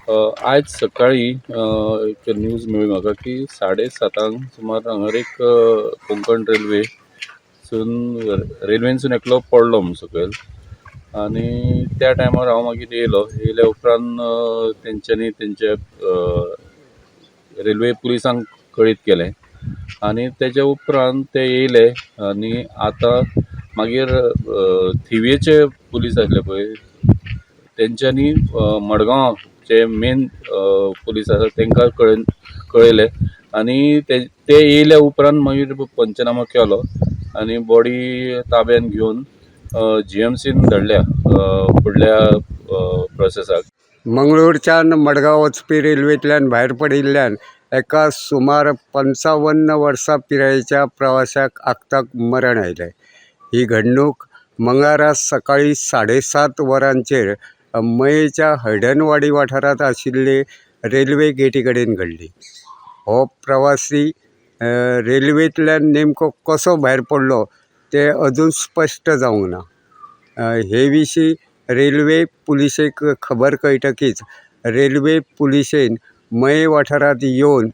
आज सकाळी एक न्यूज मेळ्ळी म्हाका की 7:30 सुमार हांगर एक कोंकण रेल्वेसून एकलो पडलो म्हणून सकयल आनी त्या टायमार हांव मागीर येयल्या उपरांत तेंच्यांनी तेंच्या रेल्वे पुलिसांक कळीत केलें आनी तेच्या उपरांत ते येयले आनी आतां मागीर थिवेचे पुलीस आसले पळय तेंच्यांनी मडगांव जे मेन पुलीस आसा तेंकां कळयलें आनी ते येयल्या उपरांत मागीर पंचनामा केलो आनी बॉडी ताब्यान घेवन GMCन धाडल्या फुडल्या प्रोसेसाक. मंगळूरच्यान मडगांव वचपी रेल्वेंतल्यान भायर पडिल्ल्यान एका सुमार 55 वर्सां पिरायेच्या प्रवाशाक आगताक मरण आयलें. ही घडणूक मंगळारा सकाळी 7:30 वरांचेर मयेच्या हळडणवाडी वाठारांत आशिल्ले रेल्वे गेटी कडेन घडली. हो प्रवासी रेल्वेंतल्यान नेमको कसो भायर पडलो तें अजून स्पश्ट जावंक ना. हे विशीं रेल्वे पुलिशेक खबर कळटकीच रेल्वे पुलिशेन मये वाठारांत येवन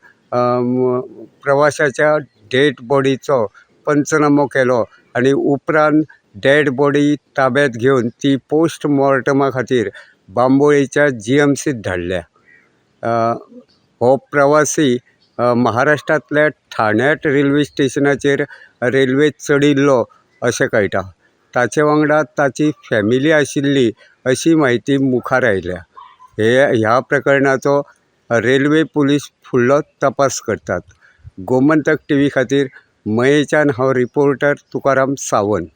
प्रवाशाच्या डेड बॉडीचो पंचनामो केलो आनी उपरांत डेड बॉडी ताब्यांत घेवन ती पोस्ट मॉर्टमा खातीर बांबोळेच्या GMCत धाडल्या. हो प्रवासी महाराष्ट्रांतल्या ठाण्यात रेल्वे स्टेशनाचेर रेल्वेत चडिल्लो अशें कळटा. ताचे वांगडा ताची फॅमिली आशिल्ली अशी म्हायती मुखार आयल्या. ह्या प्रकरणाचो रेल्वे पुलीस फुडलो तपास करतात. गोमंतक TV खातीर मयेच्यान हांव रिपोर्टर तुकाराम सावंत.